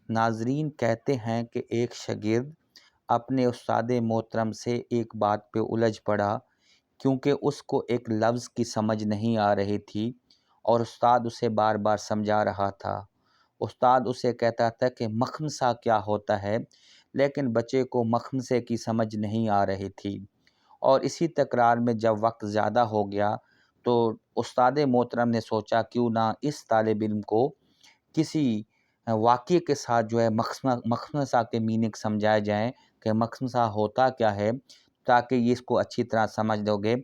ناظرین کہتے ہیں کہ ایک شاگرد اپنے استاد محترم سے ایک بات پہ الجھ پڑا کیونکہ اس کو ایک لفظ کی سمجھ نہیں آ رہی تھی اور استاد اسے بار بار سمجھا رہا تھا۔ استاد اسے کہتا تھا کہ مخمصہ کیا ہوتا ہے، لیکن بچے کو مخمصے کی سمجھ نہیں آ رہی تھی، اور اسی تکرار میں جب وقت زیادہ ہو گیا تو استاد محترم نے سوچا کیوں نہ اس طالب علم کو کسی واقعے کے ساتھ مخمصہ کے میننگ سمجھائے جائیں کہ مخمصہ ہوتا کیا ہے، تاکہ یہ اس کو اچھی طرح سمجھ لو گے۔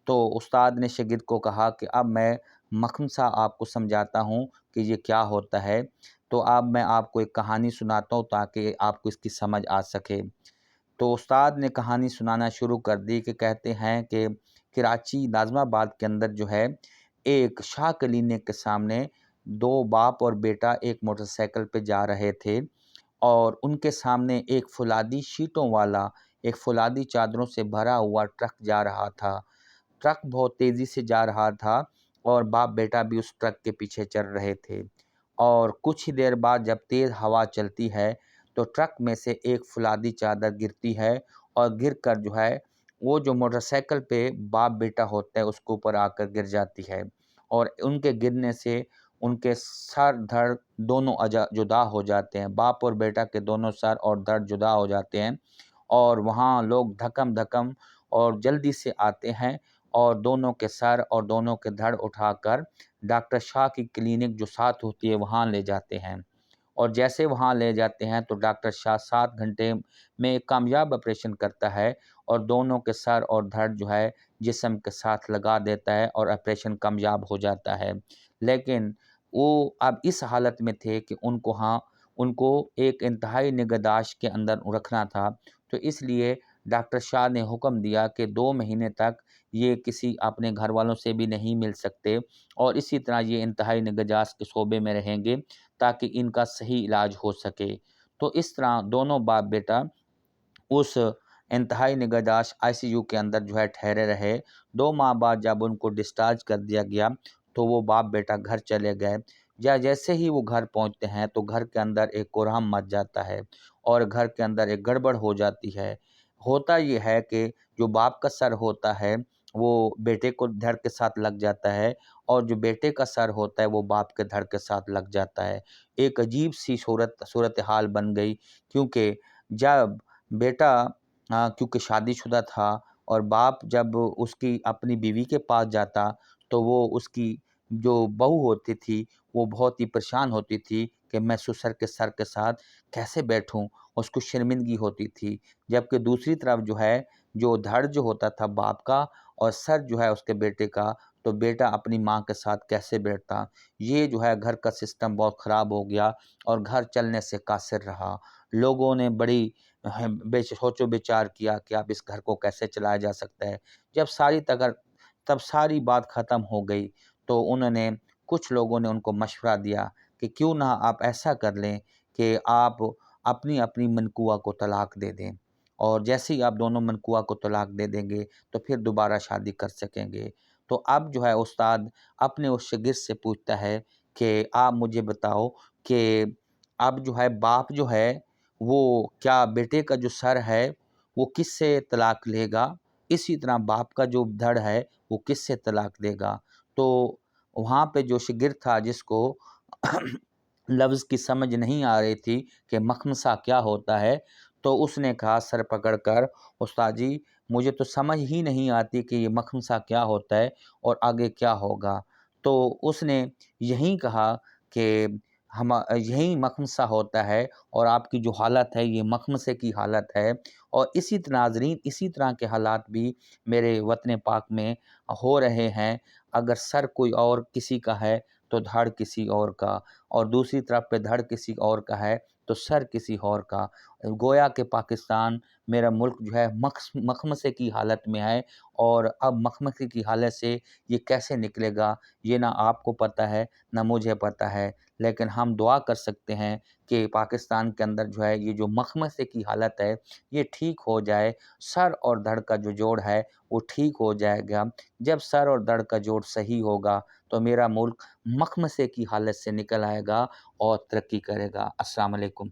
تو استاد نے شاگرد کو کہا کہ اب میں مخمصہ آپ کو سمجھاتا ہوں کہ یہ کیا ہوتا ہے، تو اب میں آپ کو ایک کہانی سناتا ہوں تاکہ آپ کو اس کی سمجھ آ سکے۔ تو استاد نے کہانی سنانا شروع کر دی کہ کہتے ہیں کہ کراچی ناظم آباد کے اندر جو ہے ایک شاہ کلینک کے سامنے دو باپ اور بیٹا ایک موٹر سائیکل پہ جا رہے تھے، اور ان کے سامنے ایک فولادی شیٹوں والا، ایک فولادی چادروں سے بھرا ہوا ٹرک جا رہا تھا۔ ٹرک بہت تیزی سے جا رہا تھا اور باپ بیٹا بھی اس ٹرک کے پیچھے چل رہے تھے، اور کچھ ہی دیر بعد جب تیز ہوا چلتی ہے تو ٹرک میں سے ایک فولادی چادر گرتی ہے، اور گر کر جو ہے وہ جو موٹر سائیکل پہ باپ بیٹا ہوتا ہے اس کے اوپر آ کر گر جاتی ہے، اور ان کے گرنے سے ان کے سر دھڑ دونوں جدا ہو جاتے ہیں۔ باپ اور بیٹا کے دونوں سر اور دھڑ جدا ہو جاتے ہیں، اور وہاں لوگ دھکم دھکم اور جلدی سے آتے ہیں اور دونوں کے سر اور دونوں کے دھڑ اٹھا کر ڈاکٹر شاہ کی کلینک جو ساتھ ہوتی ہے وہاں لے جاتے ہیں، اور جیسے وہاں لے جاتے ہیں تو ڈاکٹر شاہ 7 گھنٹے میں ایک کامیاب آپریشن کرتا ہے اور دونوں کے سر اور دھڑ جو ہے جسم کے ساتھ لگا دیتا ہے اور آپریشن کامیاب ہو جاتا ہے۔ لیکن وہ اب اس حالت میں تھے کہ ان کو ایک انتہائی نگہداشت کے اندر رکھنا تھا، تو اس لیے ڈاکٹر شاہ نے حکم دیا کہ 2 مہینے تک یہ کسی اپنے گھر والوں سے بھی نہیں مل سکتے، اور اسی طرح یہ انتہائی نگہداشت کے شعبے میں رہیں گے تاکہ ان کا صحیح علاج ہو سکے۔ تو اس طرح دونوں باپ بیٹا اس انتہائی نگہداشت ICU کے اندر جو ہے ٹھہرے رہے۔ 2 ماہ بعد جب ان کو ڈسچارج کر دیا گیا تو وہ باپ بیٹا گھر چلے گئے۔ جیسے ہی وہ گھر پہنچتے ہیں تو گھر کے اندر ایک کوہرام مچ جاتا ہے اور گھر کے اندر ایک گڑبڑ ہو جاتی ہے۔ ہوتا یہ ہے کہ جو باپ کا سر ہوتا ہے وہ بیٹے کو دھڑ کے ساتھ لگ جاتا ہے، اور جو بیٹے کا سر ہوتا ہے وہ باپ کے دھڑ کے ساتھ لگ جاتا ہے۔ ایک عجیب سی صورتحال بن گئی، کیونکہ جب بیٹا کیونکہ شادی شدہ تھا اور باپ جب اس کی اپنی بیوی کے پاس جاتا تو وہ اس کی جو بہو ہوتی تھی وہ بہت ہی پریشان ہوتی تھی کہ میں سسر کے سر کے ساتھ کیسے بیٹھوں، اس کو شرمندگی ہوتی تھی، جبکہ دوسری طرف جو ہے جو دھڑ جو ہوتا تھا باپ کا اور سر جو ہے اس کے بیٹے کا، تو بیٹا اپنی ماں کے ساتھ کیسے بیٹھتا۔ یہ جو ہے گھر کا سسٹم بہت خراب ہو گیا اور گھر چلنے سے قاصر رہا۔ لوگوں نے بڑی سوچ و بچار کیا کہ اب اس گھر کو کیسے چلایا جا سکتا ہے۔ تب ساری بات ختم ہو گئی تو انہوں نے کچھ لوگوں نے ان کو مشورہ دیا کہ کیوں نہ آپ ایسا کر لیں کہ آپ اپنی اپنی منکوہ کو طلاق دے دیں، اور جیسے ہی آپ دونوں منکوہ کو طلاق دے دیں گے تو پھر دوبارہ شادی کر سکیں گے۔ تو اب جو ہے استاد اپنے اس شاگرد سے پوچھتا ہے کہ آپ مجھے بتاؤ کہ اب جو ہے باپ جو ہے وہ کیا بیٹے کا جو سر ہے وہ کس سے طلاق لے گا، اسی طرح باپ کا جو دھڑ ہے وہ کس سے طلاق دے گا۔ تو وہاں پہ جو شاگرد تھا جس کو لفظ کی سمجھ نہیں آ رہی تھی کہ مخمصہ کیا ہوتا ہے، تو اس نے کہا سر پکڑ کر، استاد جی مجھے تو سمجھ ہی نہیں آتی کہ یہ مخمصہ کیا ہوتا ہے اور آگے کیا ہوگا۔ تو اس نے یہی کہا کہ یہی مخمصہ ہوتا ہے، اور آپ کی جو حالت ہے یہ مخمصے کی حالت ہے، اور اسی طرح ناظرین اسی طرح کے حالات بھی میرے وطن پاک میں ہو رہے ہیں۔ اگر سر کوئی اور کسی کا ہے تو دھڑ کسی اور کا، اور دوسری طرف پہ دھڑ کسی اور کا ہے تو سر کسی اور کا۔ گویا کہ پاکستان میرا ملک جو ہے مخمصے کی حالت میں ہے، اور اب مخمصے کی حالت سے یہ کیسے نکلے گا یہ نہ آپ کو پتہ ہے نہ مجھے پتہ ہے، لیکن ہم دعا کر سکتے ہیں کہ پاکستان کے اندر جو ہے یہ جو مخمصے کی حالت ہے یہ ٹھیک ہو جائے، سر اور دھڑ کا جو جوڑ ہے وہ ٹھیک ہو جائے گا۔ جب سر اور دھڑ کا جوڑ صحیح ہوگا تو میرا ملک مخمصے کی حالت سے نکل آئے گا اور ترقی کرے گا۔ السلام علیکم۔